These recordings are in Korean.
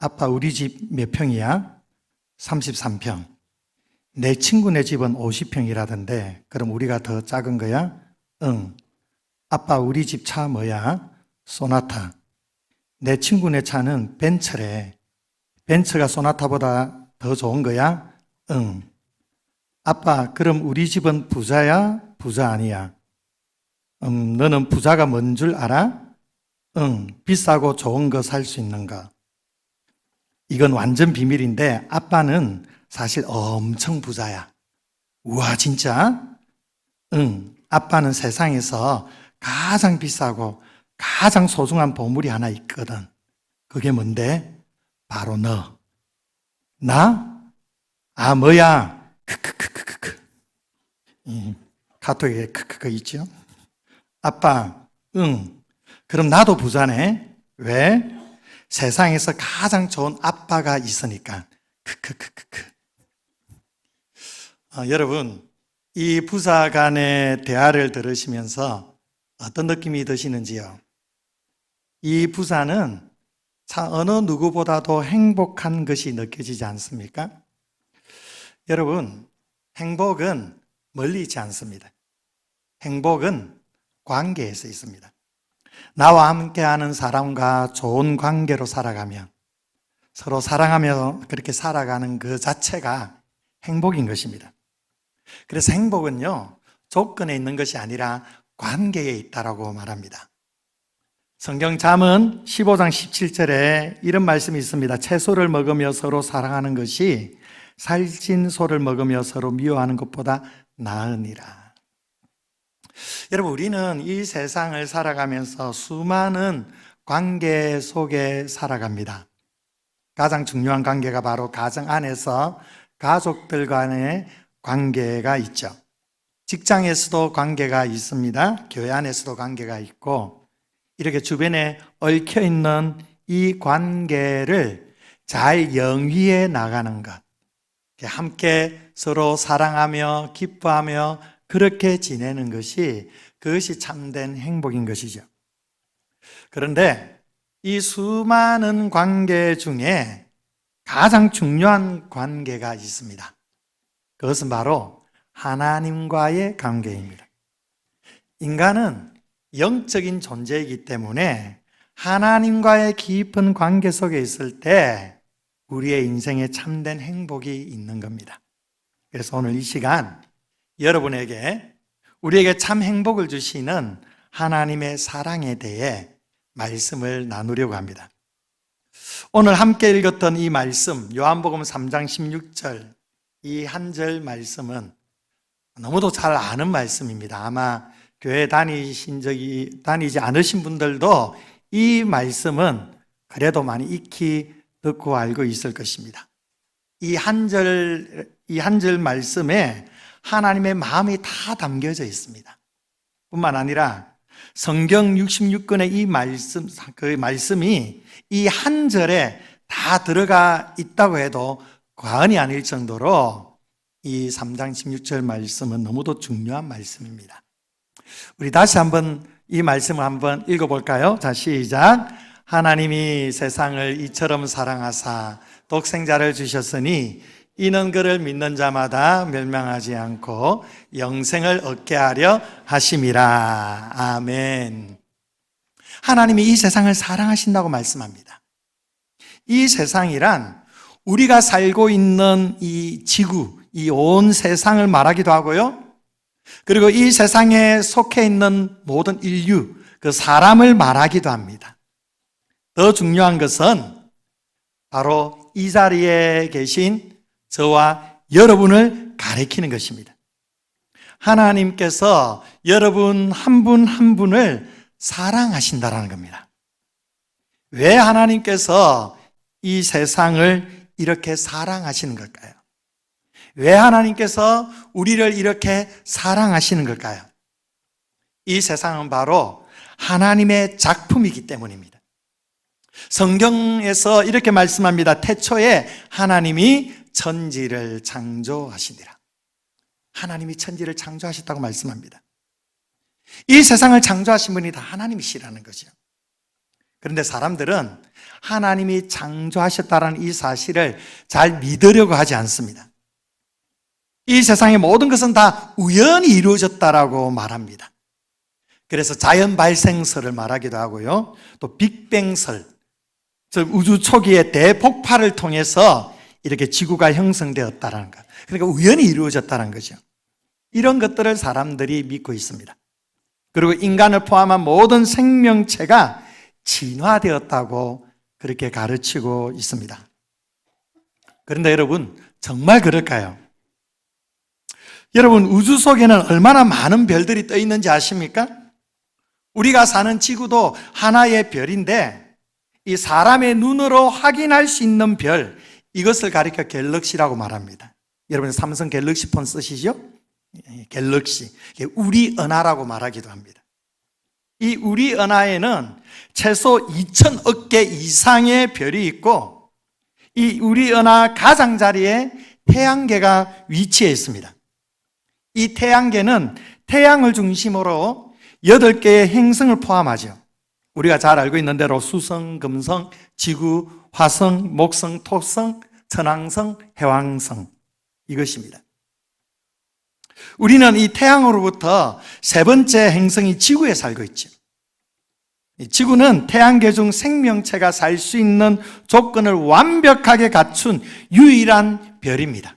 아빠 우리 집 몇 평이야? 33평. 내 친구네 집은 50평이라던데 그럼 우리가 더 작은 거야? 응. 아빠 우리 집 차 뭐야? 소나타. 내 친구네 차는 벤츠래. 벤츠가 소나타보다 더 좋은 거야? 응. 아빠 그럼 우리 집은 부자야? 부자 아니야? 너는 부자가 뭔 줄 알아? 응. 비싸고 좋은 거 살 수 있는 거. 이건 완전 비밀인데 아빠는 사실 엄청 부자야. 우와, 진짜? 응. 아빠는 세상에서 가장 비싸고 가장 소중한 보물이 하나 있거든. 그게 뭔데? 바로 너. 나? 아, 뭐야? 크크크크크크. 카톡에 크크크 있죠? 아빠, 응. 그럼 나도 부자네. 왜? 세상에서 가장 좋은 아빠가 있으니까. 크크크크크. 여러분, 이 부자 간의 대화를 들으시면서 어떤 느낌이 드시는지요? 이 부자는 어느 누구보다도 행복한 것이 느껴지지 않습니까? 여러분, 행복은 멀리 있지 않습니다. 행복은 관계에서 있습니다. 나와 함께하는 사람과 좋은 관계로 살아가며 서로 사랑하며 그렇게 살아가는 그 자체가 행복인 것입니다. 그래서 행복은요, 조건에 있는 것이 아니라 관계에 있다라고 말합니다. 성경 잠언 15장 17절에 이런 말씀이 있습니다. 채소를 먹으며 서로 사랑하는 것이 살찐 소를 먹으며 서로 미워하는 것보다 나으니라. 여러분, 우리는 이 세상을 살아가면서 수많은 관계 속에 살아갑니다. 가장 중요한 관계가 바로 가정 안에서 가족들 간의 관계가 있죠. 직장에서도 관계가 있습니다. 교회 안에서도 관계가 있고, 이렇게 주변에 얽혀 있는 이 관계를 잘 영위해 나가는 것, 함께 서로 사랑하며 기뻐하며 그렇게 지내는 것이, 그것이 참된 행복인 것이죠. 그런데 이 수많은 관계 중에 가장 중요한 관계가 있습니다. 그것은 바로 하나님과의 관계입니다. 인간은 영적인 존재이기 때문에 하나님과의 깊은 관계 속에 있을 때 우리의 인생에 참된 행복이 있는 겁니다. 그래서 오늘 이 시간 여러분에게 우리에게 참 행복을 주시는 하나님의 사랑에 대해 말씀을 나누려고 합니다. 오늘 함께 읽었던 이 말씀, 요한복음 3장 16절, 이 한 절 말씀은 너무도 잘 아는 말씀입니다. 아마 교회 다니지 않으신 분들도 이 말씀은 그래도 많이 익히 듣고 알고 있을 것입니다. 이 한 절 말씀에 하나님의 마음이 다 담겨져 있습니다. 뿐만 아니라 성경 66권의 이 말씀, 그 말씀이 이 한 절에 다 들어가 있다고 해도 과언이 아닐 정도로 이 3장 16절 말씀은 너무도 중요한 말씀입니다. 우리 다시 한번 이 말씀을 한번 읽어볼까요? 자, 시작. 하나님이 세상을 이처럼 사랑하사 독생자를 주셨으니 이는 그를 믿는 자마다 멸망하지 않고 영생을 얻게 하려 하심이라. 아멘. 하나님이 이 세상을 사랑하신다고 말씀합니다. 이 세상이란 우리가 살고 있는 이 지구, 이 온 세상을 말하기도 하고요. 그리고 이 세상에 속해 있는 모든 인류, 그 사람을 말하기도 합니다. 더 중요한 것은 바로 이 자리에 계신 저와 여러분을 가리키는 것입니다. 하나님께서 여러분 한 분 한 분을 사랑하신다라는 겁니다. 왜 하나님께서 이 세상을 이렇게 사랑하시는 걸까요? 왜 하나님께서 우리를 이렇게 사랑하시는 걸까요? 이 세상은 바로 하나님의 작품이기 때문입니다. 성경에서 이렇게 말씀합니다. 태초에 하나님이 천지를 창조하시니라. 하나님이 천지를 창조하셨다고 말씀합니다. 이 세상을 창조하신 분이 다 하나님이시라는 거죠. 그런데 사람들은 하나님이 창조하셨다는 이 사실을 잘 믿으려고 하지 않습니다. 이 세상의 모든 것은 다 우연히 이루어졌다라고 말합니다. 그래서 자연 발생설을 말하기도 하고요. 또 빅뱅설, 즉 우주 초기의 대폭발을 통해서 이렇게 지구가 형성되었다는 것. 그러니까 우연히 이루어졌다는 거죠. 이런 것들을 사람들이 믿고 있습니다. 그리고 인간을 포함한 모든 생명체가 진화되었다고 그렇게 가르치고 있습니다. 그런데 여러분, 정말 그럴까요? 여러분, 우주 속에는 얼마나 많은 별들이 떠 있는지 아십니까? 우리가 사는 지구도 하나의 별인데 이 사람의 눈으로 확인할 수 있는 별, 이것을 가리켜 갤럭시라고 말합니다. 여러분 삼성 갤럭시 폰 쓰시죠? 갤럭시, 우리 은하라고 말하기도 합니다. 이 우리 은하에는 최소 2,000억 개 이상의 별이 있고 이 우리 은하 가장자리에 태양계가 위치해 있습니다. 이 태양계는 태양을 중심으로 8개의 행성을 포함하죠. 우리가 잘 알고 있는 대로 수성, 금성, 지구, 화성, 목성, 토성, 천왕성, 해왕성, 이것입니다. 우리는 이 태양으로부터 세 번째 행성이 지구에 살고 있죠. 지구는 태양계 중 생명체가 살 수 있는 조건을 완벽하게 갖춘 유일한 별입니다.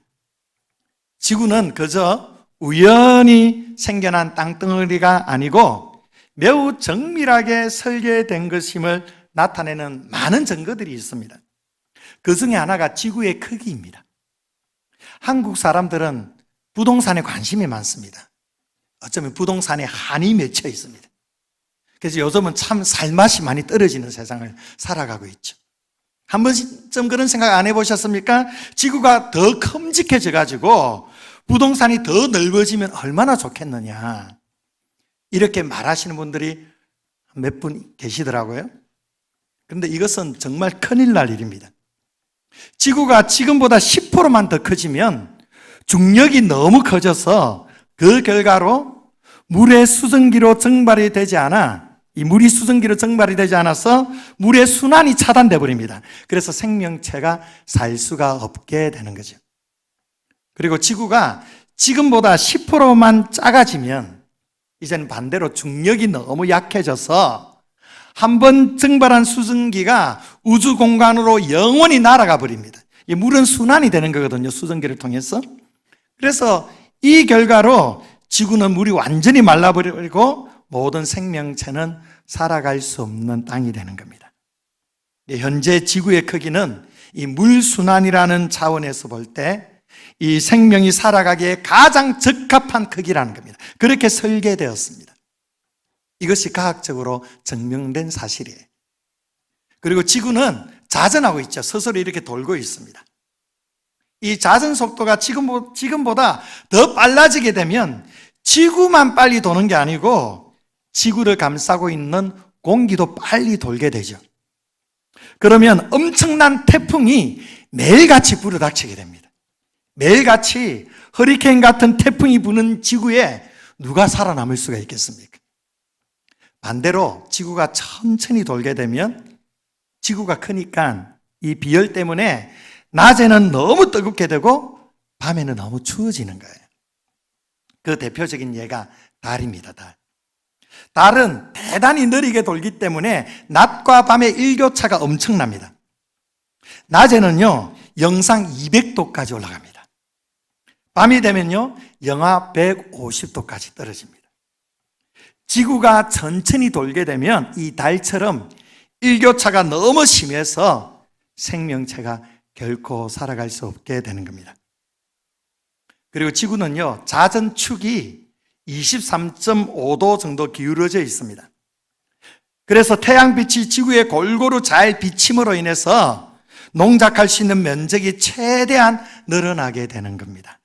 지구는 그저 우연히 생겨난 땅덩어리가 아니고 매우 정밀하게 설계된 것임을 나타내는 많은 증거들이 있습니다. 그 중에 하나가 지구의 크기입니다. 한국 사람들은 부동산에 관심이 많습니다. 어쩌면 부동산에 한이 맺혀 있습니다. 그래서 요즘은 참 살맛이 많이 떨어지는 세상을 살아가고 있죠. 한 번쯤 그런 생각 안 해보셨습니까? 지구가 더 큼직해져 가지고 부동산이 더 넓어지면 얼마나 좋겠느냐, 이렇게 말하시는 분들이 몇 분 계시더라고요. 그런데 이것은 정말 큰일 날 일입니다. 지구가 지금보다 10%만 더 커지면 중력이 너무 커져서 그 결과로 물의 수증기로 증발이 되지 않아, 이 물이 수증기로 증발이 되지 않아서 물의 순환이 차단돼 버립니다. 그래서 생명체가 살 수가 없게 되는 거죠. 그리고 지구가 지금보다 10%만 작아지면 이제는 반대로 중력이 너무 약해져서 한번 증발한 수증기가 우주 공간으로 영원히 날아가 버립니다. 물은 순환이 되는 거거든요, 수증기를 통해서. 그래서 이 결과로 지구는 물이 완전히 말라버리고 모든 생명체는 살아갈 수 없는 땅이 되는 겁니다. 현재 지구의 크기는 이 물순환이라는 차원에서 볼 때 이 생명이 살아가기에 가장 적합한 크기라는 겁니다. 그렇게 설계되었습니다. 이것이 과학적으로 증명된 사실이에요. 그리고 지구는 자전하고 있죠. 스스로 이렇게 돌고 있습니다. 이 자전 속도가 지금보다 더 빨라지게 되면 지구만 빨리 도는 게 아니고 지구를 감싸고 있는 공기도 빨리 돌게 되죠. 그러면 엄청난 태풍이 매일같이 불어닥치게 됩니다. 매일같이 허리케인 같은 태풍이 부는 지구에 누가 살아남을 수가 있겠습니까? 반대로 지구가 천천히 돌게 되면 지구가 크니까 이 비열 때문에 낮에는 너무 뜨겁게 되고 밤에는 너무 추워지는 거예요. 그 대표적인 예가 달입니다. 달은 대단히 느리게 돌기 때문에 낮과 밤의 일교차가 엄청납니다. 낮에는요 영상 200도까지 올라갑니다. 밤이 되면요 영하 150도까지 떨어집니다. 지구가 천천히 돌게 되면 이 달처럼 일교차가 너무 심해서 생명체가 결코 살아갈 수 없게 되는 겁니다. 그리고 지구는요 자전축이 23.5도 정도 기울어져 있습니다. 그래서 태양빛이 지구에 골고루 잘 비침으로 인해서 농작할 수 있는 면적이 최대한 늘어나게 되는 겁니다.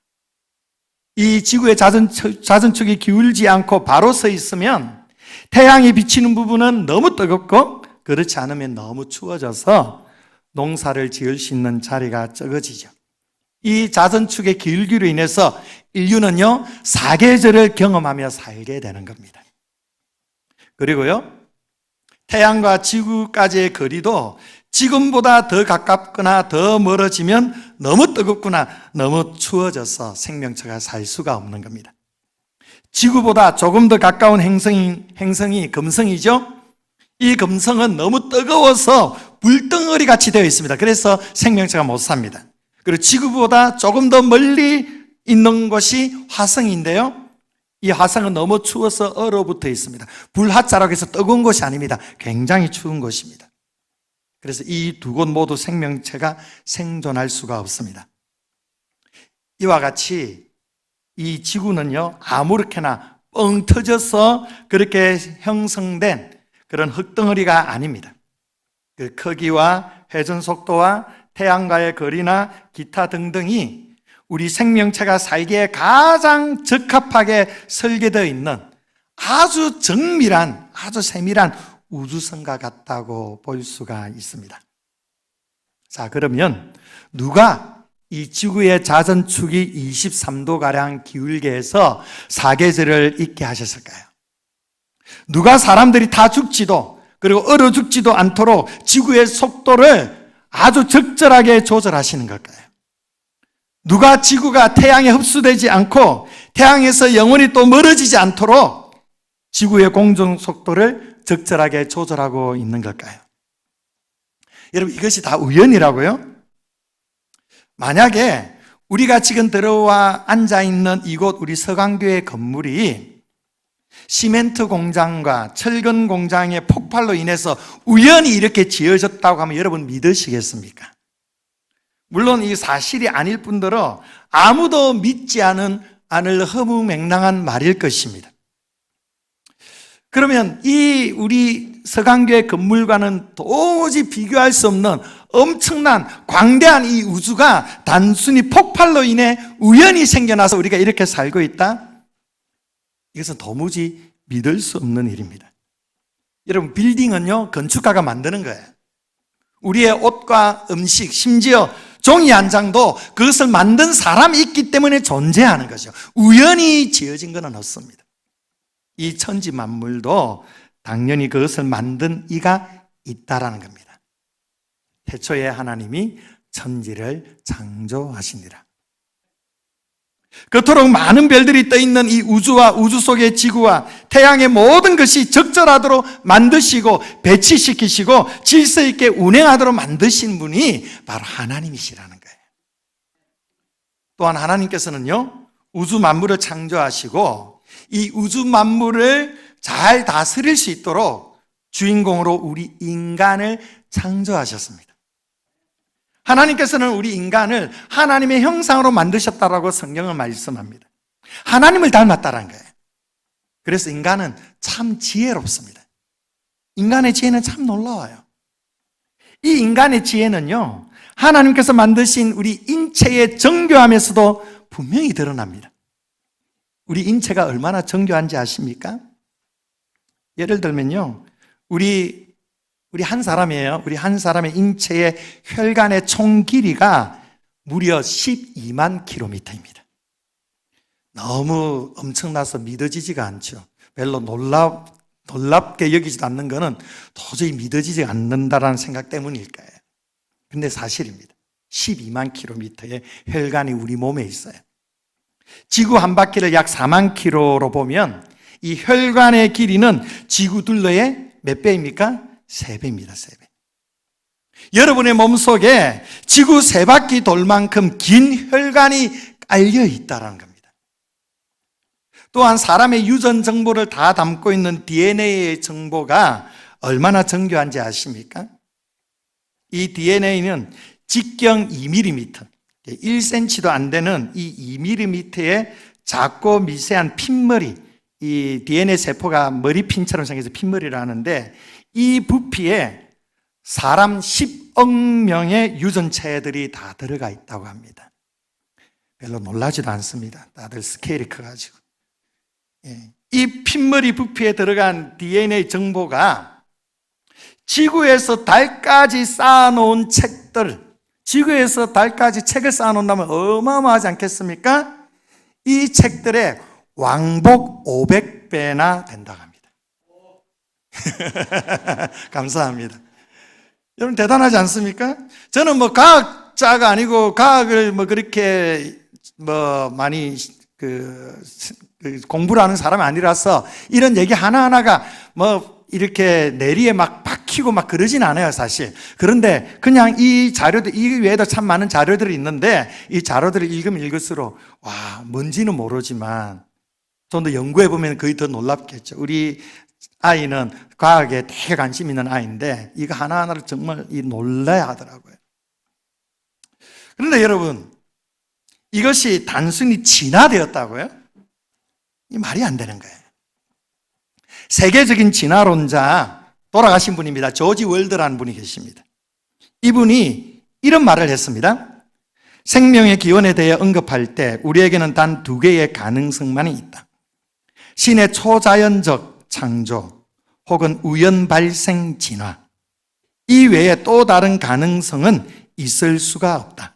이 지구의 자전축이 기울지 않고 바로 서 있으면 태양이 비치는 부분은 너무 뜨겁고 그렇지 않으면 너무 추워져서 농사를 지을 수 있는 자리가 적어지죠. 이 자전축의 기울기로 인해서 인류는요 사계절을 경험하며 살게 되는 겁니다. 그리고요 태양과 지구까지의 거리도 지금보다 더 가깝거나 더 멀어지면 너무 뜨겁거나 너무 추워져서 생명체가 살 수가 없는 겁니다. 지구보다 조금 더 가까운 행성이 금성이죠. 이 금성은 너무 뜨거워서 불덩어리 같이 되어 있습니다. 그래서 생명체가 못 삽니다. 그리고 지구보다 조금 더 멀리 있는 것이 화성인데요. 이 화성은 너무 추워서 얼어붙어 있습니다. 불화자라고 해서 뜨거운 것이 아닙니다. 굉장히 추운 것입니다. 그래서 이 두 곳 모두 생명체가 생존할 수가 없습니다. 이와 같이 이 지구는요, 아무렇게나 뻥 터져서 그렇게 형성된 그런 흙덩어리가 아닙니다. 그 크기와 회전 속도와 태양과의 거리나 기타 등등이 우리 생명체가 살기에 가장 적합하게 설계되어 있는 아주 정밀한, 아주 세밀한 우주선과 같다고 볼 수가 있습니다. 자, 그러면 누가 이 지구의 자전축이 23도가량 기울게 해서 사계절을 있게 하셨을까요? 누가 사람들이 다 죽지도 그리고 얼어 죽지도 않도록 지구의 속도를 아주 적절하게 조절하시는 걸까요? 누가 지구가 태양에 흡수되지 않고 태양에서 영원히 또 멀어지지 않도록 지구의 공전 속도를 적절하게 조절하고 있는 걸까요? 여러분, 이것이 다 우연이라고요? 만약에 우리가 지금 들어와 앉아있는 이곳 우리 서강교회 건물이 시멘트 공장과 철근 공장의 폭발로 인해서 우연히 이렇게 지어졌다고 하면 여러분 믿으시겠습니까? 물론 이 사실이 아닐 뿐더러 아무도 믿지 않을 허무맹랑한 말일 것입니다. 그러면 이 우리 서강교회 건물과는 도무지 비교할 수 없는 엄청난 광대한 이 우주가 단순히 폭발로 인해 우연히 생겨나서 우리가 이렇게 살고 있다? 이것은 도무지 믿을 수 없는 일입니다. 여러분, 빌딩은요, 건축가가 만드는 거예요. 우리의 옷과 음식, 심지어 종이 한 장도 그것을 만든 사람이 있기 때문에 존재하는 거죠. 우연히 지어진 것은 없습니다. 이 천지 만물도 당연히 그것을 만든 이가 있다라는 겁니다. 태초에 하나님이 천지를 창조하시니라. 그토록 많은 별들이 떠있는 이 우주와 우주 속의 지구와 태양의 모든 것이 적절하도록 만드시고 배치시키시고 질서 있게 운행하도록 만드신 분이 바로 하나님이시라는 거예요. 또한 하나님께서는요, 우주 만물을 창조하시고 이 우주 만물을 잘 다스릴 수 있도록 주인공으로 우리 인간을 창조하셨습니다. 하나님께서는 우리 인간을 하나님의 형상으로 만드셨다라고 성경은 말씀합니다. 하나님을 닮았다는 거예요. 그래서 인간은 참 지혜롭습니다. 인간의 지혜는 참 놀라워요. 이 인간의 지혜는요, 하나님께서 만드신 우리 인체의 정교함에서도 분명히 드러납니다. 우리 인체가 얼마나 정교한지 아십니까? 예를 들면요, 우리 한 사람이에요. 우리 한 사람의 인체의 혈관의 총 길이가 무려 12만 킬로미터입니다. 너무 엄청나서 믿어지지가 않죠. 별로 놀랍게 여기지도 않는 것은 도저히 믿어지지 않는다라는 생각 때문일까요? 근데 사실입니다. 12만 킬로미터의 혈관이 우리 몸에 있어요. 지구 한 바퀴를 약 4만 킬로로 보면 이 혈관의 길이는 지구 둘러의 몇 배입니까? 3배입니다. 3배. 여러분의 몸속에 지구 3바퀴 돌 만큼 긴 혈관이 깔려 있다는 겁니다. 또한 사람의 유전 정보를 다 담고 있는 DNA의 정보가 얼마나 정교한지 아십니까? 이 DNA는 직경 2mm, 1cm도 안 되는 이 2mm의 작고 미세한 핀머리, 이 DNA 세포가 머리핀처럼 생겨서 핀머리를 하는데 이 부피에 사람 10억 명의 유전체들이 다 들어가 있다고 합니다. 별로 놀라지도 않습니다. 다들 스케일이 커가지고. 이 핀머리 부피에 들어간 DNA 정보가 지구에서 달까지 쌓아놓은 책들, 지구에서 달까지 책을 쌓아놓는다면 어마어마하지 않겠습니까? 이 책들의 왕복 500배나 된다고 합니다. 감사합니다. 여러분 대단하지 않습니까? 저는 뭐 과학자가 아니고 과학을 뭐 그렇게 뭐 많이 공부를 하는 사람이 아니라서 이런 얘기 하나하나가 뭐 이렇게 내리에 막 박히고 막 그러진 않아요, 사실. 그런데 그냥 이 자료들, 이 외에도 참 많은 자료들이 있는데 이 자료들을 읽으면 읽을수록 와, 뭔지는 모르지만 좀 더 연구해 보면 거의 더 놀랍겠죠. 우리 아이는 과학에 되게 관심 있는 아이인데 이거 하나하나를 정말 놀라야 하더라고요. 그런데 여러분, 이것이 단순히 진화되었다고요? 이 말이 안 되는 거예요. 세계적인 진화론자, 돌아가신 분입니다. 조지 월드라는 분이 계십니다. 이분이 이런 말을 했습니다. 생명의 기원에 대해 언급할 때 우리에게는 단 두 개의 가능성만이 있다. 신의 초자연적 창조 혹은 우연 발생 진화. 이 외에 또 다른 가능성은 있을 수가 없다.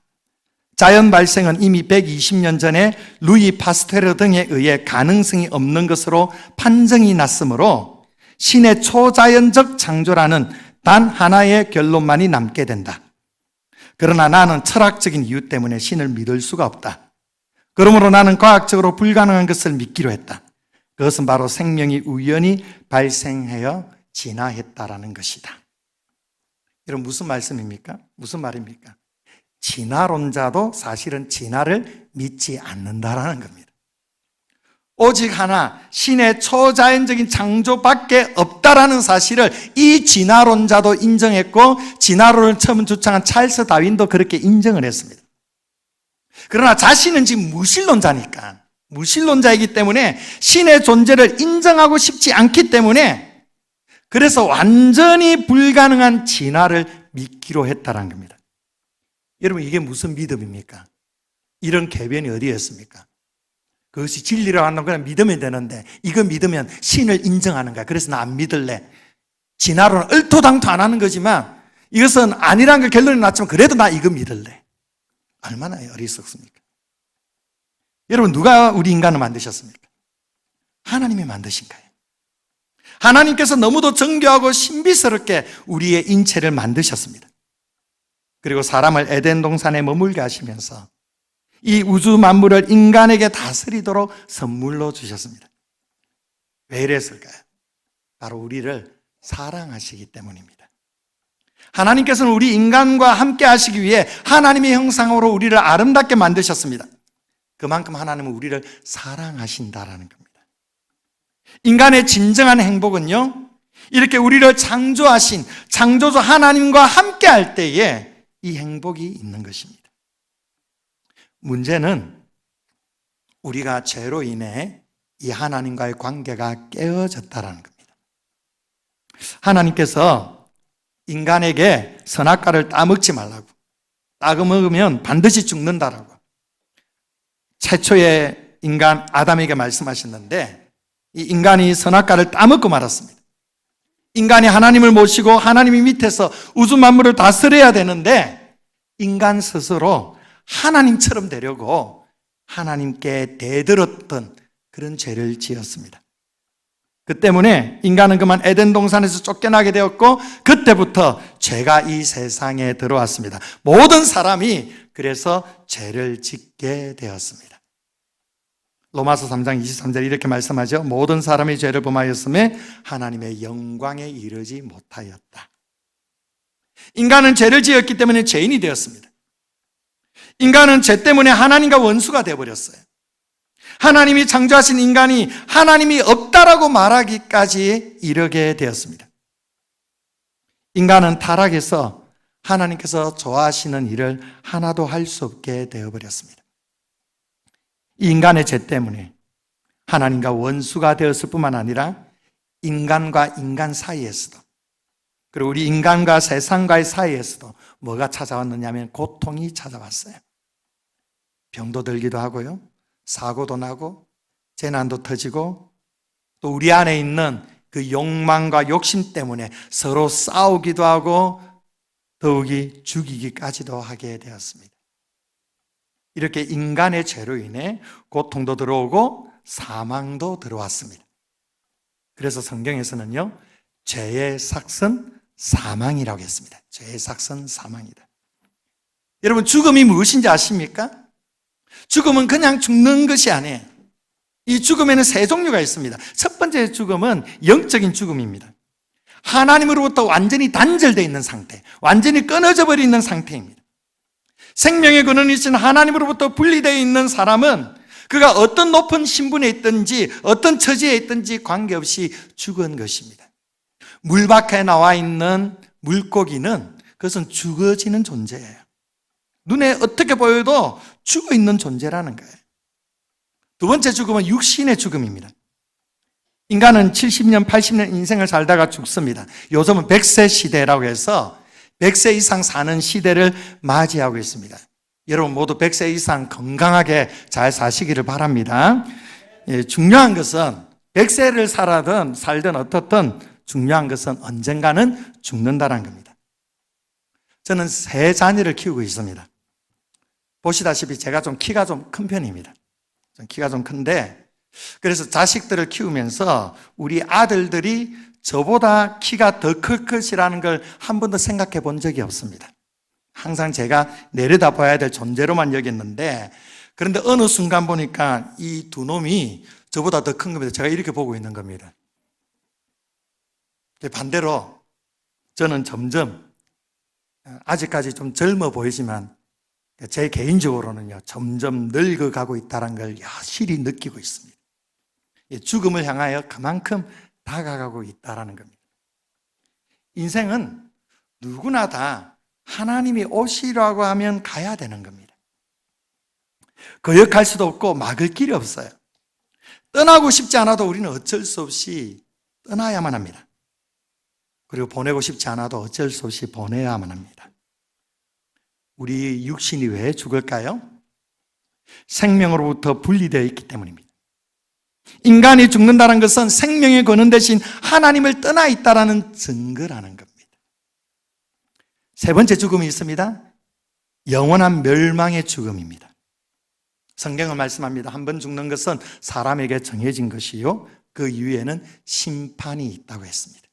자연 발생은 이미 120년 전에 루이 파스테르 등에 의해 가능성이 없는 것으로 판정이 났으므로 신의 초자연적 창조라는 단 하나의 결론만이 남게 된다. 그러나 나는 철학적인 이유 때문에 신을 믿을 수가 없다. 그러므로 나는 과학적으로 불가능한 것을 믿기로 했다. 그것은 바로 생명이 우연히 발생하여 진화했다라는 것이다. 이런 무슨 말씀입니까? 무슨 말입니까? 진화론자도 사실은 진화를 믿지 않는다라는 겁니다. 오직 하나, 신의 초자연적인 창조밖에 없다라는 사실을 이 진화론자도 인정했고 진화론을 처음 주창한 찰스 다윈도 그렇게 인정을 했습니다. 그러나 자신은 지금 무신론자니까, 무신론자이기 때문에 신의 존재를 인정하고 싶지 않기 때문에 그래서 완전히 불가능한 진화를 믿기로 했다는 겁니다. 여러분, 이게 무슨 믿음입니까? 이런 궤변이 어디였습니까? 그것이 진리라고 한다면 그냥 믿으면 되는데 이거 믿으면 신을 인정하는 거야. 그래서 나 안 믿을래. 진화론은 얼토당토 안 하는 거지만 이것은 아니라는 걸 결론이 났지만 그래도 나 이거 믿을래. 얼마나 어리석습니까? 여러분, 누가 우리 인간을 만드셨습니까? 하나님이 만드신 거예요. 하나님께서 너무도 정교하고 신비스럽게 우리의 인체를 만드셨습니다. 그리고 사람을 에덴 동산에 머물게 하시면서 이 우주 만물을 인간에게 다스리도록 선물로 주셨습니다. 왜 이랬을까요? 바로 우리를 사랑하시기 때문입니다. 하나님께서는 우리 인간과 함께 하시기 위해 하나님의 형상으로 우리를 아름답게 만드셨습니다. 그만큼 하나님은 우리를 사랑하신다라는 겁니다. 인간의 진정한 행복은요, 이렇게 우리를 창조하신 창조주 하나님과 함께 할 때에 이 행복이 있는 것입니다. 문제는 우리가 죄로 인해 이 하나님과의 관계가 깨어졌다는 겁니다. 하나님께서 인간에게 선악과를 따먹지 말라고, 따먹으면 반드시 죽는다라고 최초의 인간 아담에게 말씀하셨는데 이 인간이 선악과를 따먹고 말았습니다. 인간이 하나님을 모시고 하나님이 밑에서 우주 만물을 다스려야 되는데 인간 스스로 하나님처럼 되려고 하나님께 대들었던 그런 죄를 지었습니다. 그 때문에 인간은 그만 에덴 동산에서 쫓겨나게 되었고 그때부터 죄가 이 세상에 들어왔습니다. 모든 사람이 그래서 죄를 짓게 되었습니다. 로마서 3장 23절에 이렇게 말씀하죠. 모든 사람이 죄를 범하였음에 하나님의 영광에 이르지 못하였다. 인간은 죄를 지었기 때문에 죄인이 되었습니다. 인간은 죄 때문에 하나님과 원수가 되어버렸어요. 하나님이 창조하신 인간이 하나님이 없다라고 말하기까지 이르게 되었습니다. 인간은 타락해서 하나님께서 좋아하시는 일을 하나도 할 수 없게 되어버렸습니다. 이 인간의 죄 때문에 하나님과 원수가 되었을 뿐만 아니라 인간과 인간 사이에서도, 그리고 우리 인간과 세상과의 사이에서도 뭐가 찾아왔느냐면 고통이 찾아왔어요. 병도 들기도 하고요, 사고도 나고 재난도 터지고 또 우리 안에 있는 그 욕망과 욕심 때문에 서로 싸우기도 하고 더욱이 죽이기까지도 하게 되었습니다. 이렇게 인간의 죄로 인해 고통도 들어오고 사망도 들어왔습니다. 그래서 성경에서는요, 죄의 삭은 사망이라고 했습니다. 죄의 삭은 사망이다. 여러분, 죽음이 무엇인지 아십니까? 죽음은 그냥 죽는 것이 아니에요. 이 죽음에는 세 종류가 있습니다. 첫 번째 죽음은 영적인 죽음입니다. 하나님으로부터 완전히 단절되어 있는 상태, 완전히 끊어져 버리는 상태입니다. 생명의 근원이신 하나님으로부터 분리되어 있는 사람은 그가 어떤 높은 신분에 있든지 어떤 처지에 있든지 관계없이 죽은 것입니다. 물 밖에 나와 있는 물고기는 그것은 죽어지는 존재예요. 눈에 어떻게 보여도 죽어 있는 존재라는 거예요. 두 번째 죽음은 육신의 죽음입니다. 인간은 70년, 80년 인생을 살다가 죽습니다. 요즘은 100세 시대라고 해서 100세 이상 사는 시대를 맞이하고 있습니다. 여러분 모두 100세 이상 건강하게 잘 사시기를 바랍니다. 중요한 것은 100세를 살든 어떻든 중요한 것은 언젠가는 죽는다는 겁니다. 저는 세 자녀를 키우고 있습니다. 보시다시피 제가 키가 좀 큰 편입니다. 키가 좀 큰데, 그래서 자식들을 키우면서 우리 아들들이 저보다 키가 더 클 것이라는 걸 한 번도 생각해 본 적이 없습니다. 항상 제가 내려다봐야 될 존재로만 여겼는데, 그런데 어느 순간 보니까 이 두 놈이 저보다 더 큰 겁니다. 제가 이렇게 보고 있는 겁니다. 반대로 저는 점점 아직까지 좀 젊어 보이지만 제 개인적으로는요, 점점 늙어가고 있다는 걸 여실히 느끼고 있습니다. 죽음을 향하여 그만큼 다가가고 있다는 겁니다. 인생은 누구나 다 하나님이 오시라고 하면 가야 되는 겁니다. 거역할 수도 없고 막을 길이 없어요. 떠나고 싶지 않아도 우리는 어쩔 수 없이 떠나야만 합니다. 그리고 보내고 싶지 않아도 어쩔 수 없이 보내야만 합니다. 우리 육신이 왜 죽을까요? 생명으로부터 분리되어 있기 때문입니다. 인간이 죽는다는 것은 생명의 근원 대신 하나님을 떠나 있다는 증거라는 겁니다. 세 번째 죽음이 있습니다. 영원한 멸망의 죽음입니다. 성경은 말씀합니다. 한 번 죽는 것은 사람에게 정해진 것이요, 그 이후에는 심판이 있다고 했습니다.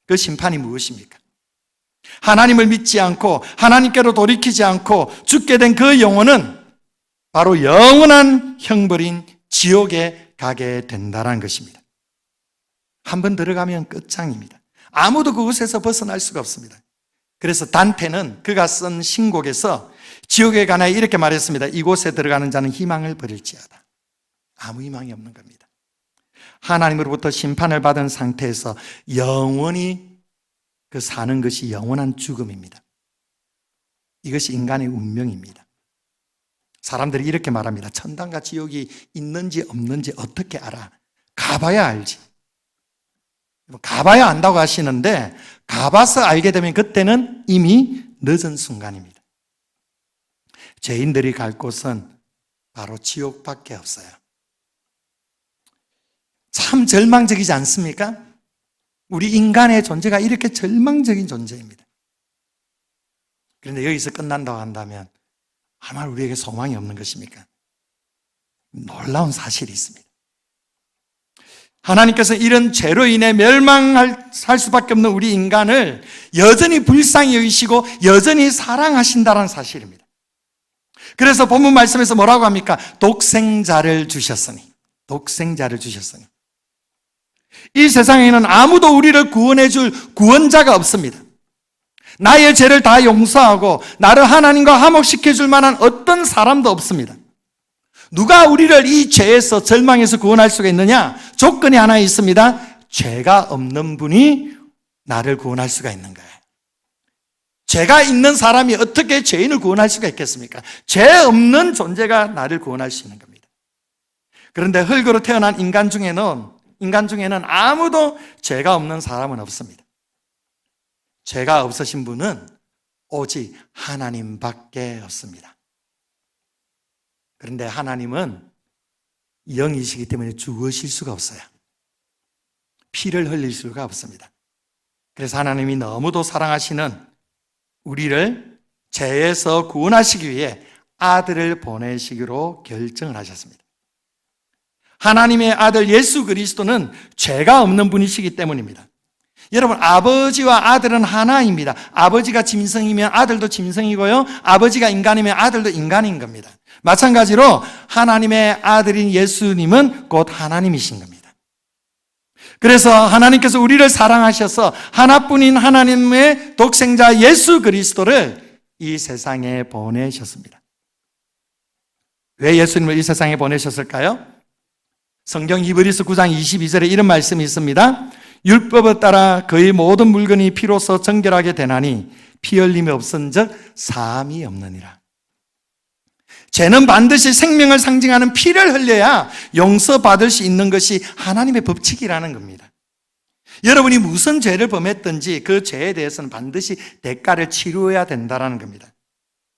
그 심판이 무엇입니까? 하나님을 믿지 않고 하나님께로 돌이키지 않고 죽게 된 그 영혼은 바로 영원한 형벌인 지옥에 가게 된다는 것입니다. 한 번 들어가면 끝장입니다. 아무도 그곳에서 벗어날 수가 없습니다. 그래서 단테는 그가 쓴 신곡에서 지옥에 관하여 이렇게 말했습니다. 이곳에 들어가는 자는 희망을 버릴지어다. 아무 희망이 없는 겁니다. 하나님으로부터 심판을 받은 상태에서 영원히 사는 것이 영원한 죽음입니다. 이것이 인간의 운명입니다. 사람들이 이렇게 말합니다. 천당과 지옥이 있는지 없는지 어떻게 알아? 가봐야 알지. 가봐야 안다고 하시는데, 가봐서 알게 되면 그때는 이미 늦은 순간입니다. 죄인들이 갈 곳은 바로 지옥밖에 없어요. 참 절망적이지 않습니까? 우리 인간의 존재가 이렇게 절망적인 존재입니다. 그런데 여기서 끝난다고 한다면 아마 우리에게 소망이 없는 것입니까? 놀라운 사실이 있습니다. 하나님께서 이런 죄로 인해 멸망할 수밖에 없는 우리 인간을 여전히 불쌍히 여기시고 여전히 사랑하신다는 사실입니다. 그래서 본문 말씀에서 뭐라고 합니까? 독생자를 주셨으니. 이 세상에는 아무도 우리를 구원해 줄 구원자가 없습니다. 나의 죄를 다 용서하고 나를 하나님과 화목시켜 줄 만한 어떤 사람도 없습니다. 누가 우리를 이 죄에서, 절망에서 구원할 수가 있느냐? 조건이 하나 있습니다. 죄가 없는 분이 나를 구원할 수가 있는 거예요. 죄가 있는 사람이 어떻게 죄인을 구원할 수가 있겠습니까? 죄 없는 존재가 나를 구원할 수 있는 겁니다. 그런데 흙으로 태어난 인간 중에는 아무도 죄가 없는 사람은 없습니다. 죄가 없으신 분은 오직 하나님밖에 없습니다. 그런데 하나님은 영이시기 때문에 죽으실 수가 없어요. 피를 흘릴 수가 없습니다. 그래서 하나님이 너무도 사랑하시는 우리를 죄에서 구원하시기 위해 아들을 보내시기로 결정을 하셨습니다. 하나님의 아들 예수 그리스도는 죄가 없는 분이시기 때문입니다. 여러분, 아버지와 아들은 하나입니다. 아버지가 짐승이면 아들도 짐승이고요. 아버지가 인간이면 아들도 인간인 겁니다. 마찬가지로 하나님의 아들인 예수님은 곧 하나님이신 겁니다. 그래서 하나님께서 우리를 사랑하셔서 하나뿐인 하나님의 독생자 예수 그리스도를 이 세상에 보내셨습니다. 왜 예수님을 이 세상에 보내셨을까요? 성경 히브리서 9장 22절에 이런 말씀이 있습니다. 율법에 따라 그의 모든 물건이 피로써 정결하게 되나니 피 흘림이 없은즉 사함이 없느니라. 죄는 반드시 생명을 상징하는 피를 흘려야 용서받을 수 있는 것이 하나님의 법칙이라는 겁니다. 여러분이 무슨 죄를 범했든지 그 죄에 대해서는 반드시 대가를 치루어야 된다는 겁니다.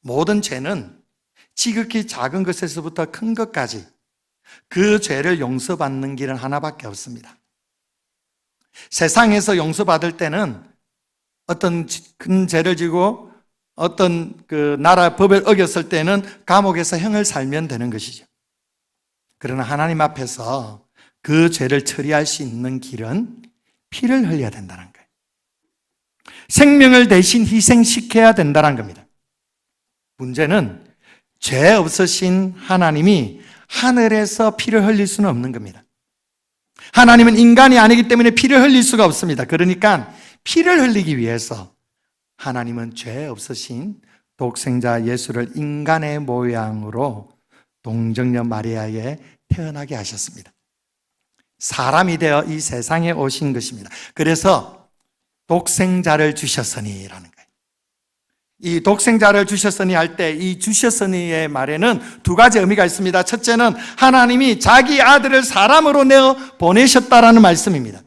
모든 죄는 지극히 작은 것에서부터 큰 것까지 그 죄를 용서받는 길은 하나밖에 없습니다. 세상에서 용서받을 때는 어떤 큰 죄를 지고 어떤 그 나라 법을 어겼을 때는 감옥에서 형을 살면 되는 것이죠. 그러나 하나님 앞에서 그 죄를 처리할 수 있는 길은 피를 흘려야 된다는 거예요. 생명을 대신 희생시켜야 된다는 겁니다. 문제는 죄 없으신 하나님이 하늘에서 피를 흘릴 수는 없는 겁니다. 하나님은 인간이 아니기 때문에 피를 흘릴 수가 없습니다. 그러니까 피를 흘리기 위해서 하나님은 죄 없으신 독생자 예수를 인간의 모양으로 동정녀 마리아에 태어나게 하셨습니다. 사람이 되어 이 세상에 오신 것입니다. 그래서 독생자를 주셨으니라는 거예요. 이 독생자를 주셨으니 할 때 이 주셨으니의 말에는 두 가지 의미가 있습니다. 첫째는 하나님이 자기 아들을 사람으로 내어 보내셨다라는 말씀입니다.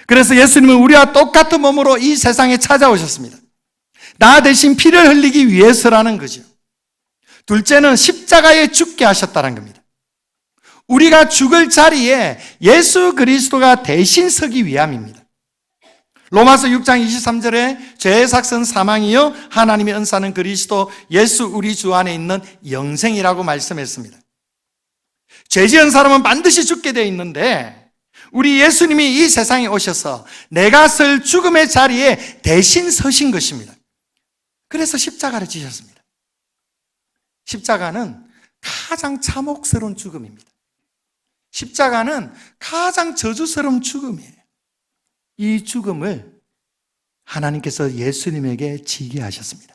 그래서 예수님은 우리와 똑같은 몸으로 이 세상에 찾아오셨습니다. 나 대신 피를 흘리기 위해서라는 거죠. 둘째는 십자가에 죽게 하셨다는 겁니다. 우리가 죽을 자리에 예수 그리스도가 대신 서기 위함입니다. 로마서 6장 23절에 죄의 삭은 사망이요 하나님의 은사는 그리스도 예수 우리 주 안에 있는 영생이라고 말씀했습니다. 죄 지은 사람은 반드시 죽게 되어 있는데 우리 예수님이 이 세상에 오셔서 내가 설 죽음의 자리에 대신 서신 것입니다. 그래서 십자가를 지셨습니다. 십자가는 가장 참혹스러운 죽음입니다. 십자가는 가장 저주스러운 죽음이에요. 이 죽음을 하나님께서 예수님에게 지게 하셨습니다.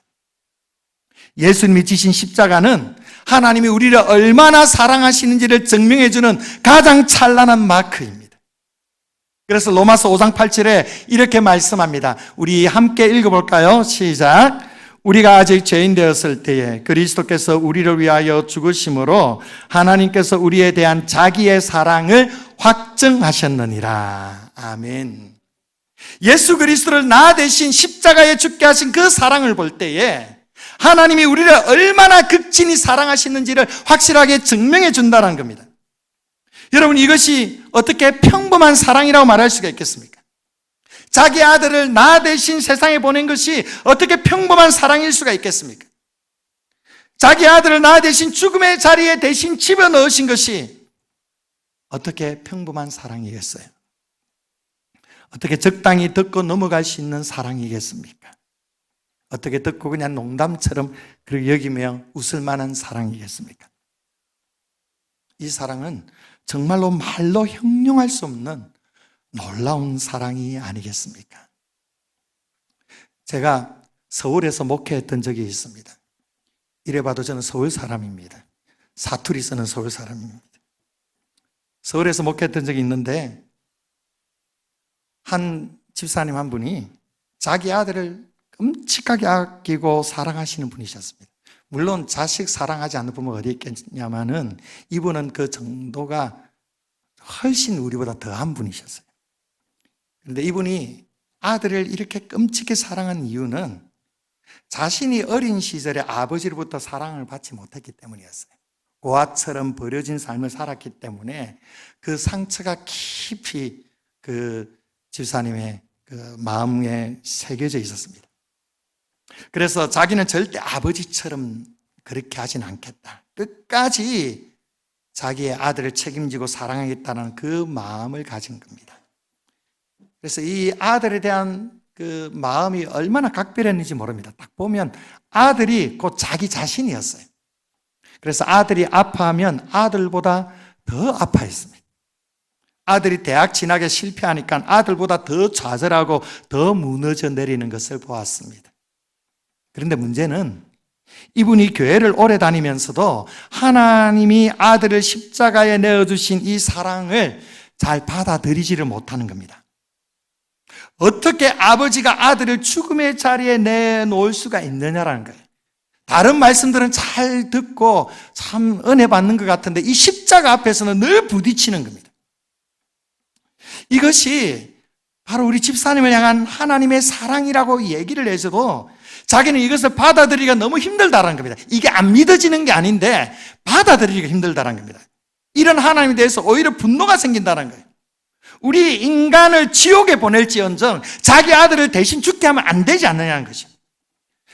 예수님이 지신 십자가는 하나님이 우리를 얼마나 사랑하시는지를 증명해주는 가장 찬란한 마크입니다. 그래서 로마서 5장 8절에 이렇게 말씀합니다. 우리 함께 읽어볼까요? 시작. 우리가 아직 죄인 되었을 때에 그리스도께서 우리를 위하여 죽으심으로 하나님께서 우리에 대한 자기의 사랑을 확증하셨느니라. 아멘. 예수 그리스도를 나 대신 십자가에 죽게 하신 그 사랑을 볼 때에 하나님이 우리를 얼마나 극진히 사랑하시는지를 확실하게 증명해 준다는 겁니다. 여러분, 이것이 어떻게 평범한 사랑이라고 말할 수가 있겠습니까? 자기 아들을 나 대신 세상에 보낸 것이 어떻게 평범한 사랑일 수가 있겠습니까? 자기 아들을 나 대신 죽음의 자리에 대신 집어넣으신 것이 어떻게 평범한 사랑이겠어요? 어떻게 적당히 듣고 넘어갈 수 있는 사랑이겠습니까? 어떻게 듣고 그냥 농담처럼 그렇게 여기며 웃을 만한 사랑이겠습니까? 이 사랑은 정말로 말로 형용할 수 없는 놀라운 사랑이 아니겠습니까? 제가 서울에서 목회했던 적이 있습니다. 이래봐도 저는 서울 사람입니다. 사투리 쓰는 서울 사람입니다. 서울에서 목회했던 적이 있는데 한 집사님 한 분이 자기 아들을 끔찍하게 아끼고 사랑하시는 분이셨습니다. 물론 자식 사랑하지 않는 부모가 어디 있겠냐면은 이분은 그 정도가 훨씬 우리보다 더한 분이셨어요. 그런데 이분이 아들을 이렇게 끔찍히 사랑한 이유는 자신이 어린 시절에 아버지로부터 사랑을 받지 못했기 때문이었어요. 고아처럼 버려진 삶을 살았기 때문에 그 상처가 깊이 그 집사님의 그 마음에 새겨져 있었습니다. 그래서 자기는 절대 아버지처럼 그렇게 하진 않겠다. 끝까지 자기의 아들을 책임지고 사랑하겠다는 그 마음을 가진 겁니다. 그래서 이 아들에 대한 그 마음이 얼마나 각별했는지 모릅니다. 딱 보면 아들이 곧 자기 자신이었어요. 그래서 아들이 아파하면 아들보다 더 아파했습니다. 아들이 대학 진학에 실패하니까 아들보다 더 좌절하고 더 무너져 내리는 것을 보았습니다. 그런데 문제는 이분이 교회를 오래 다니면서도 하나님이 아들을 십자가에 내어주신 이 사랑을 잘 받아들이지를 못하는 겁니다. 어떻게 아버지가 아들을 죽음의 자리에 내놓을 수가 있느냐라는 거예요. 다른 말씀들은 잘 듣고 참 은혜 받는 것 같은데 이 십자가 앞에서는 늘 부딪히는 겁니다. 이것이 바로 우리 집사님을 향한 하나님의 사랑이라고 얘기를 해서도 자기는 이것을 받아들이기가 너무 힘들다는 겁니다. 이게 안 믿어지는 게 아닌데 받아들이기가 힘들다는 겁니다. 이런 하나님에 대해서 오히려 분노가 생긴다는 거예요. 우리 인간을 지옥에 보낼지언정 자기 아들을 대신 죽게 하면 안 되지 않느냐는 거죠.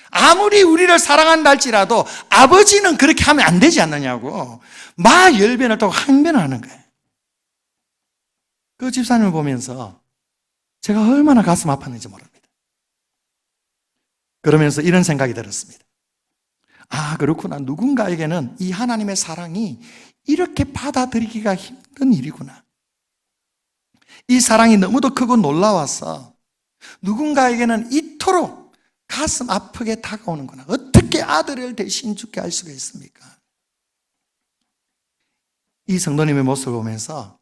아무리 우리를 사랑한다 할지라도 아버지는 그렇게 하면 안 되지 않느냐고 마 열변을 타고 항변을 하는 거예요. 그 집사님을 보면서 제가 얼마나 가슴 아팠는지 모릅니다. 그러면서 이런 생각이 들었습니다. 아, 그렇구나. 누군가에게는 이 하나님의 사랑이 이렇게 받아들이기가 힘든 일이구나. 이 사랑이 너무도 크고 놀라워서 누군가에게는 이토록 가슴 아프게 다가오는구나. 어떻게 아들을 대신 죽게 할 수가 있습니까? 이 성도님의 모습을 보면서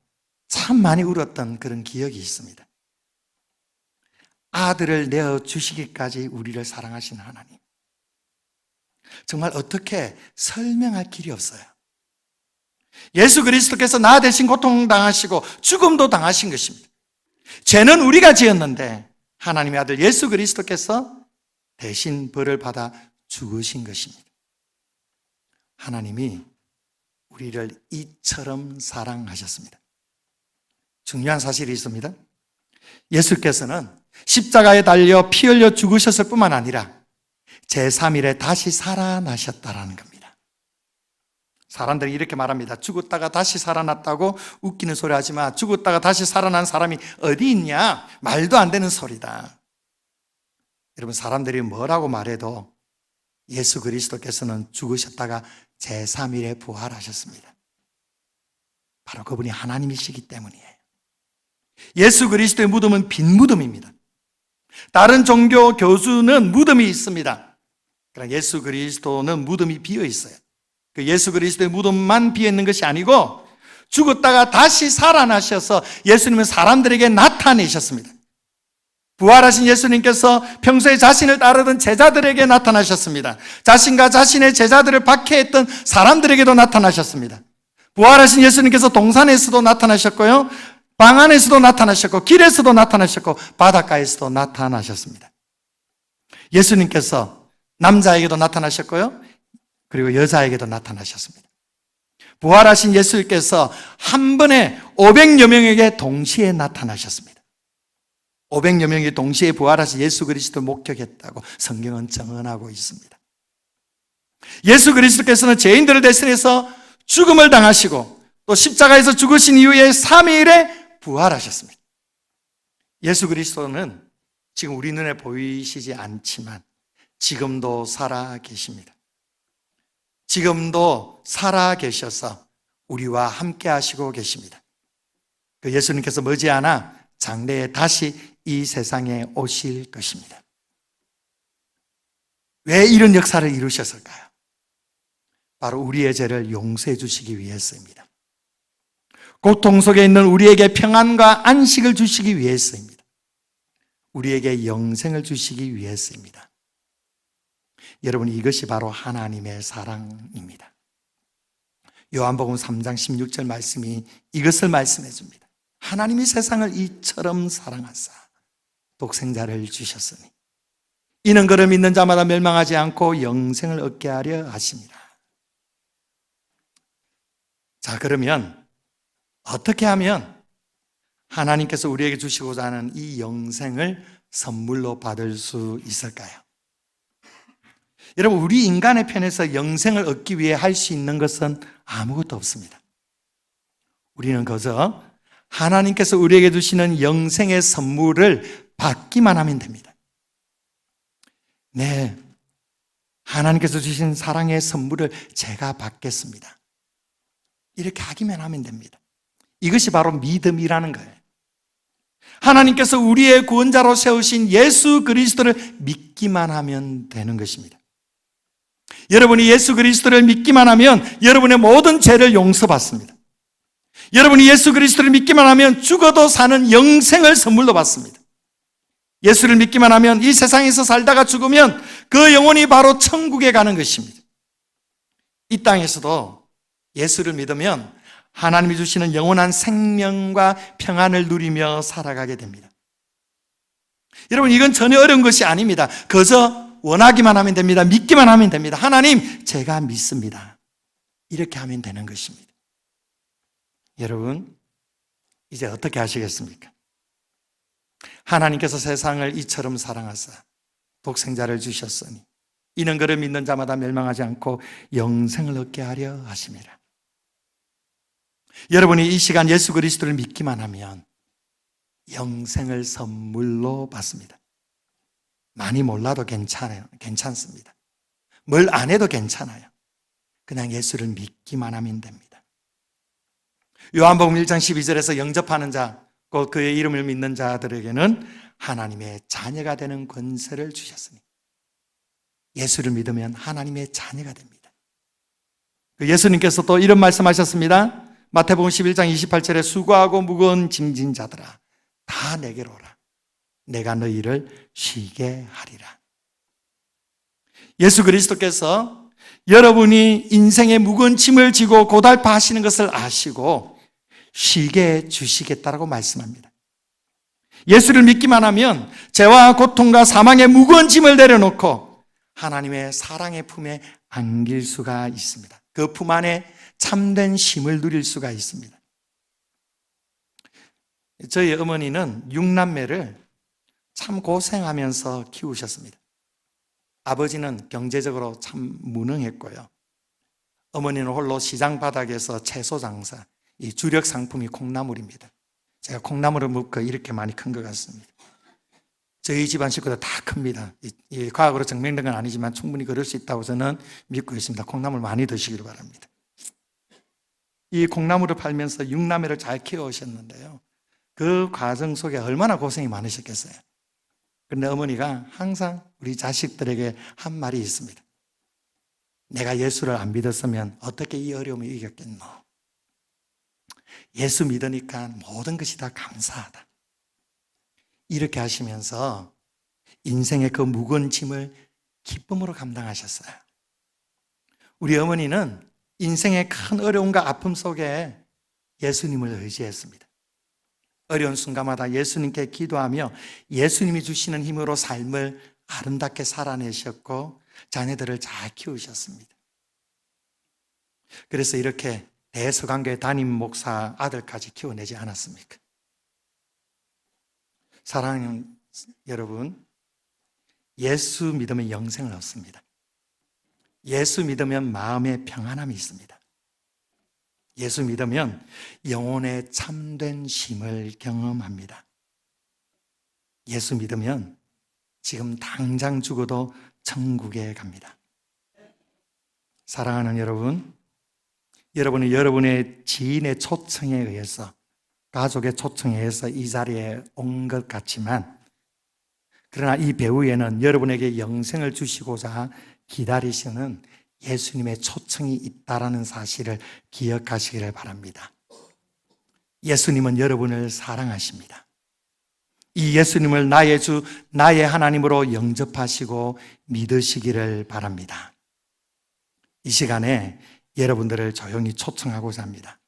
참 많이 울었던 그런 기억이 있습니다. 아들을 내어주시기까지 우리를 사랑하신 하나님. 정말 어떻게 설명할 길이 없어요. 예수 그리스도께서 나 대신 고통당하시고 죽음도 당하신 것입니다. 죄는 우리가 지었는데 하나님의 아들 예수 그리스도께서 대신 벌을 받아 죽으신 것입니다. 하나님이 우리를 이처럼 사랑하셨습니다. 중요한 사실이 있습니다. 예수께서는 십자가에 달려 피 흘려 죽으셨을 뿐만 아니라 제3일에 다시 살아나셨다라는 겁니다. 사람들이 이렇게 말합니다. 죽었다가 다시 살아났다고 웃기는 소리 하지 마. 죽었다가 다시 살아난 사람이 어디 있냐? 말도 안 되는 소리다. 여러분, 사람들이 뭐라고 말해도 예수 그리스도께서는 죽으셨다가 제3일에 부활하셨습니다. 바로 그분이 하나님이시기 때문이에요. 예수 그리스도의 무덤은 빈 무덤입니다. 다른 종교 교수는 무덤이 있습니다. 그러나 예수 그리스도는 무덤이 비어 있어요. 그 예수 그리스도의 무덤만 비어 있는 것이 아니고 죽었다가 다시 살아나셔서 예수님은 사람들에게 나타내셨습니다. 부활하신 예수님께서 평소에 자신을 따르던 제자들에게 나타나셨습니다. 자신과 자신의 제자들을 박해했던 사람들에게도 나타나셨습니다. 부활하신 예수님께서 동산에서도 나타나셨고요, 방 안에서도 나타나셨고, 길에서도 나타나셨고, 바닷가에서도 나타나셨습니다. 예수님께서 남자에게도 나타나셨고요, 그리고 여자에게도 나타나셨습니다. 부활하신 예수님께서 한 번에 500여 명에게 동시에 나타나셨습니다. 500여 명이 동시에 부활하신 예수 그리스도를 목격했다고 성경은 증언하고 있습니다. 예수 그리스도께서는 죄인들을 대신해서 죽음을 당하시고 또 십자가에서 죽으신 이후에 3일에 부활하셨습니다. 예수 그리스도는 지금 우리 눈에 보이시지 않지만 지금도 살아 계십니다. 지금도 살아 계셔서 우리와 함께 하시고 계십니다. 그 예수님께서 머지않아 장래에 다시 이 세상에 오실 것입니다. 왜 이런 역사를 이루셨을까요? 바로 우리의 죄를 용서해 주시기 위해서입니다. 고통 속에 있는 우리에게 평안과 안식을 주시기 위해서입니다. 우리에게 영생을 주시기 위해서입니다. 여러분, 이것이 바로 하나님의 사랑입니다. 요한복음 3장 16절 말씀이 이것을 말씀해 줍니다. 하나님이 세상을 이처럼 사랑하사 독생자를 주셨으니 이는 그를 믿는 자마다 멸망하지 않고 영생을 얻게 하려 하십니다. 자, 그러면 어떻게 하면 하나님께서 우리에게 주시고자 하는 이 영생을 선물로 받을 수 있을까요? 여러분, 우리 인간의 편에서 영생을 얻기 위해 할 수 있는 것은 아무것도 없습니다. 우리는 그저 하나님께서 우리에게 주시는 영생의 선물을 받기만 하면 됩니다. 네, 하나님께서 주신 사랑의 선물을 제가 받겠습니다. 이렇게 하기만 하면 됩니다. 이것이 바로 믿음이라는 거예요. 하나님께서 우리의 구원자로 세우신 예수 그리스도를 믿기만 하면 되는 것입니다. 여러분이 예수 그리스도를 믿기만 하면 여러분의 모든 죄를 용서받습니다. 여러분이 예수 그리스도를 믿기만 하면 죽어도 사는 영생을 선물로 받습니다. 예수를 믿기만 하면 이 세상에서 살다가 죽으면 그 영혼이 바로 천국에 가는 것입니다. 이 땅에서도 예수를 믿으면 하나님이 주시는 영원한 생명과 평안을 누리며 살아가게 됩니다. 여러분, 이건 전혀 어려운 것이 아닙니다. 그저 원하기만 하면 됩니다. 믿기만 하면 됩니다. 하나님, 제가 믿습니다. 이렇게 하면 되는 것입니다. 여러분, 이제 어떻게 하시겠습니까? 하나님께서 세상을 이처럼 사랑하사 독생자를 주셨으니 이는 그를 믿는 자마다 멸망하지 않고 영생을 얻게 하려 하심이라. 여러분이 이 시간 예수 그리스도를 믿기만 하면 영생을 선물로 받습니다. 많이 몰라도 괜찮습니다. 뭘 안 해도 괜찮아요. 그냥 예수를 믿기만 하면 됩니다. 요한복음 1장 12절에서 영접하는 자, 곧 그의 이름을 믿는 자들에게는 하나님의 자녀가 되는 권세를 주셨으니, 예수를 믿으면 하나님의 자녀가 됩니다. 예수님께서 또 이런 말씀하셨습니다. 마태복음 11장 28절에 수고하고 무거운 짐진 자들아 다 내게로 오라. 내가 너희를 쉬게 하리라. 예수 그리스도께서 여러분이 인생의 무거운 짐을 지고 고달파하시는 것을 아시고 쉬게 해 주시겠다라고 말씀합니다. 예수를 믿기만 하면 죄와 고통과 사망의 무거운 짐을 내려놓고 하나님의 사랑의 품에 안길 수가 있습니다. 그 품 안에 참된 쉼을 누릴 수가 있습니다. 저희 어머니는 6남매를 참 고생하면서 키우셨습니다. 아버지는 경제적으로 참 무능했고요. 어머니는 홀로 시장 바닥에서 채소 장사, 이 주력 상품이 콩나물입니다. 제가 콩나물을 먹고 이렇게 많이 큰 것 같습니다. 저희 집안 식구들 다 큽니다. 이 과학으로 증명된 건 아니지만 충분히 그럴 수 있다고 저는 믿고 있습니다. 콩나물 많이 드시기를 바랍니다. 이 콩나물을 팔면서 6남매를 잘 키워오셨는데요. 그 과정 속에 얼마나 고생이 많으셨겠어요. 그런데 어머니가 항상 우리 자식들에게 한 말이 있습니다. 내가 예수를 안 믿었으면 어떻게 이 어려움을 이겼겠노? 예수 믿으니까 모든 것이 다 감사하다. 이렇게 하시면서 인생의 그 무거운 짐을 기쁨으로 감당하셨어요. 우리 어머니는 인생의 큰 어려움과 아픔 속에 예수님을 의지했습니다. 어려운 순간마다 예수님께 기도하며 예수님이 주시는 힘으로 삶을 아름답게 살아내셨고 자녀들을 잘 키우셨습니다. 그래서 이렇게 대서강교회 담임 목사 아들까지 키워내지 않았습니까? 사랑하는 여러분, 예수 믿으면 영생을 얻습니다. 예수 믿으면 마음에 평안함이 있습니다. 예수 믿으면 영혼의 참된 쉼을 경험합니다. 예수 믿으면 지금 당장 죽어도 천국에 갑니다. 사랑하는 여러분, 여러분이 여러분의 지인의 초청에 의해서, 가족의 초청에 의해서 이 자리에 온 것 같지만, 그러나 이 배후에는 여러분에게 영생을 주시고자 기다리시는 예수님의 초청이 있다라는 사실을 기억하시기를 바랍니다. 예수님은 여러분을 사랑하십니다. 이 예수님을 나의 주, 나의 하나님으로 영접하시고 믿으시기를 바랍니다. 이 시간에 여러분들을 조용히 초청하고자 합니다.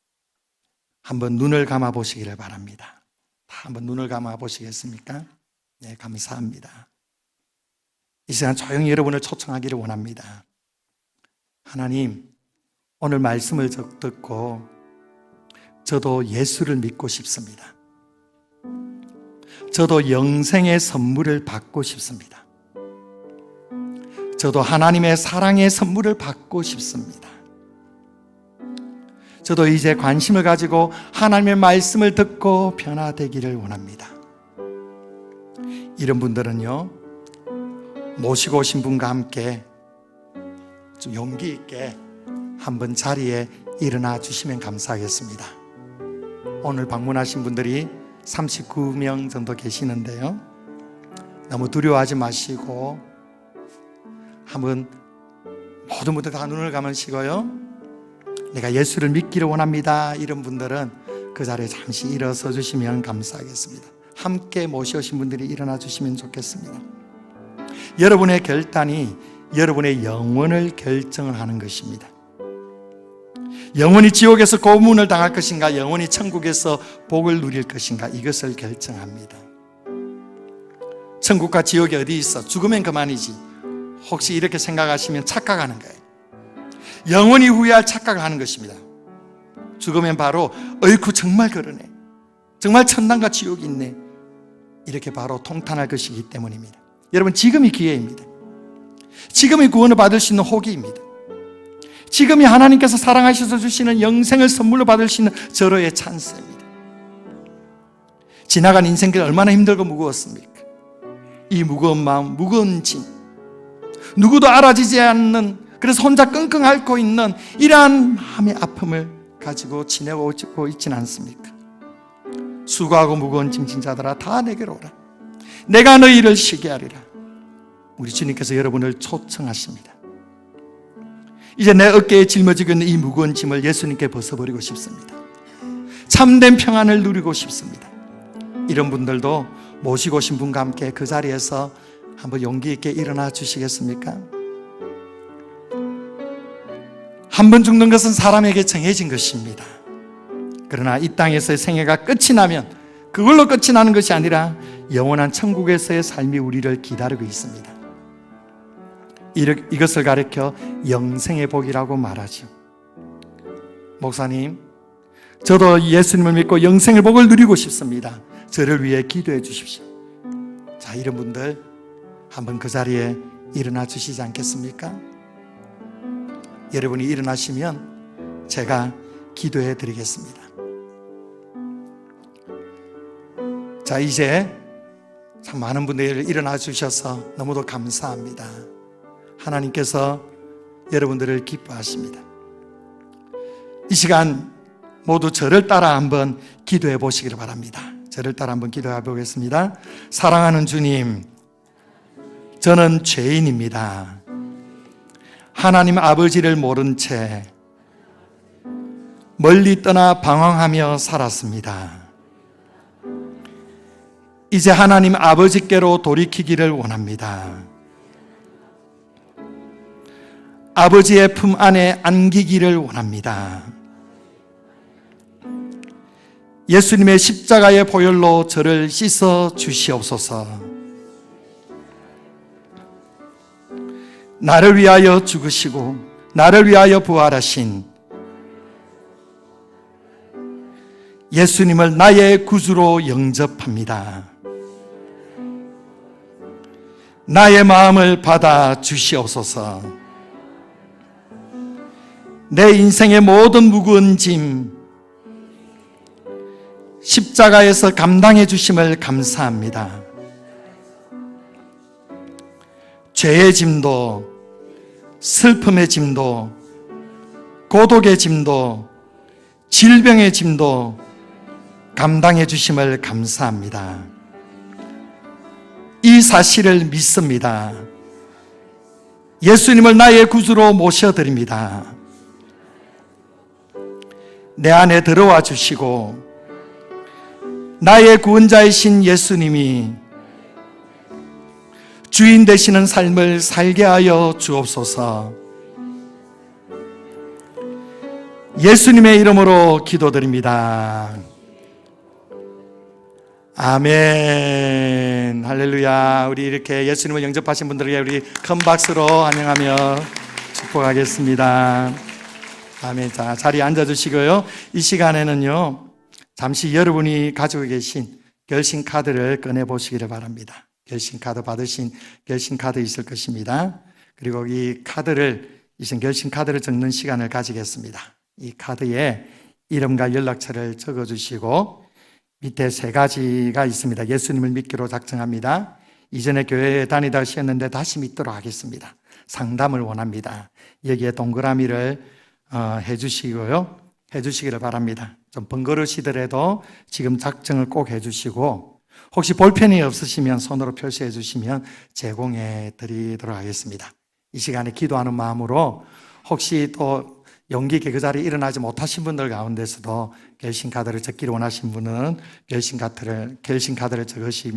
한번 눈을 감아 보시기를 바랍니다. 한번 눈을 감아 보시겠습니까? 네, 감사합니다. 이 시간 조용히 여러분을 초청하기를 원합니다. 하나님, 오늘 말씀을 듣고 저도 예수를 믿고 싶습니다. 저도 영생의 선물을 받고 싶습니다. 저도 하나님의 사랑의 선물을 받고 싶습니다. 저도 이제 관심을 가지고 하나님의 말씀을 듣고 변화되기를 원합니다. 이런 분들은요, 모시고 오신 분과 함께 좀 용기 있게 한번 자리에 일어나 주시면 감사하겠습니다. 오늘 방문하신 분들이 39명 정도 계시는데요, 너무 두려워하지 마시고 한번 모든 분들 다 눈을 감으시고요, 내가 예수를 믿기를 원합니다, 이런 분들은 그 자리에 잠시 일어서 주시면 감사하겠습니다. 함께 모셔오신 분들이 일어나 주시면 좋겠습니다. 여러분의 결단이 여러분의 영혼을 결정을 하는 것입니다. 영혼이 지옥에서 고문을 당할 것인가, 영혼이 천국에서 복을 누릴 것인가, 이것을 결정합니다. 천국과 지옥이 어디 있어? 죽으면 그만이지. 혹시 이렇게 생각하시면 착각하는 거예요. 영원히 후회할 착각을 하는 것입니다. 죽으면 바로 어이쿠 정말 그러네, 정말 천당과 지옥이 있네, 이렇게 바로 통탄할 것이기 때문입니다. 여러분, 지금이 기회입니다. 지금이 구원을 받을 수 있는 호기입니다. 지금이 하나님께서 사랑하셔서 주시는 영생을 선물로 받을 수 있는 절호의 찬스입니다. 지나간 인생길 얼마나 힘들고 무거웠습니까? 이 무거운 마음, 무거운 짐, 누구도 알아지지 않는, 그래서 혼자 끙끙 앓고 있는 이러한 마음의 아픔을 가지고 지내고 있지는 않습니까? 수고하고 무거운 짐진 자들아 다 내게로 오라, 내가 너희를 쉬게 하리라. 우리 주님께서 여러분을 초청하십니다. 이제 내 어깨에 짊어지고 있는 이 무거운 짐을 예수님께 벗어버리고 싶습니다. 참된 평안을 누리고 싶습니다. 이런 분들도 모시고 오신 분과 함께 그 자리에서 한번 용기 있게 일어나 주시겠습니까? 한 번 죽는 것은 사람에게 정해진 것입니다. 그러나 이 땅에서의 생애가 끝이 나면 그걸로 끝이 나는 것이 아니라 영원한 천국에서의 삶이 우리를 기다리고 있습니다. 이것을 가리켜 영생의 복이라고 말하죠. 목사님, 저도 예수님을 믿고 영생의 복을 누리고 싶습니다. 저를 위해 기도해 주십시오. 자, 이런 분들 한번 그 자리에 일어나 주시지 않겠습니까? 여러분이 일어나시면 제가 기도해 드리겠습니다. 자, 이제 참 많은 분들이 일어나 주셔서 너무도 감사합니다. 하나님께서 여러분들을 기뻐하십니다. 이 시간 모두 저를 따라 한번 기도해 보시기를 바랍니다. 저를 따라 한번 기도해 보겠습니다. 사랑하는 주님, 저는 죄인입니다. 하나님 아버지를 모른 채 멀리 떠나 방황하며 살았습니다. 이제 하나님 아버지께로 돌이키기를 원합니다. 아버지의 품 안에 안기기를 원합니다. 예수님의 십자가의 보혈로 저를 씻어 주시옵소서. 나를 위하여 죽으시고 나를 위하여 부활하신 예수님을 나의 구주로 영접합니다. 나의 마음을 받아 주시옵소서. 내 인생의 모든 무거운 짐 십자가에서 감당해 주심을 감사합니다. 죄의 짐도, 슬픔의 짐도, 고독의 짐도, 질병의 짐도 감당해 주심을 감사합니다. 이 사실을 믿습니다. 예수님을 나의 구주로 모셔드립니다. 내 안에 들어와 주시고 나의 구원자이신 예수님이 주인 되시는 삶을 살게 하여 주옵소서. 예수님의 이름으로 기도드립니다. 아멘. 할렐루야. 우리 이렇게 예수님을 영접하신 분들에게 우리 큰 박수로 환영하며 축복하겠습니다. 아멘. 자, 자리에 앉아주시고요. 이 시간에는요, 잠시 여러분이 가지고 계신 결심 카드를 꺼내 보시기를 바랍니다. 결심 카드 받으신 결심 카드 있을 것입니다. 그리고 이 결심 카드를 적는 시간을 가지겠습니다. 이 카드에 이름과 연락처를 적어주시고 밑에 세 가지가 있습니다. 예수님을 믿기로 작정합니다. 이전에 교회에 다니다 쉬었는데 다시 믿도록 하겠습니다. 상담을 원합니다. 여기에 동그라미를 해주시기를 바랍니다. 좀 번거로우시더라도 지금 작정을 꼭 해주시고 혹시 볼펜이 없으시면 손으로 표시해 주시면 제공해 드리도록 하겠습니다. 이 시간에 기도하는 마음으로 혹시 또 용기 있게 그 자리에 일어나지 못하신 분들 가운데서도 결심카드를 적기를 원하신 분은 결심카드를 적으시기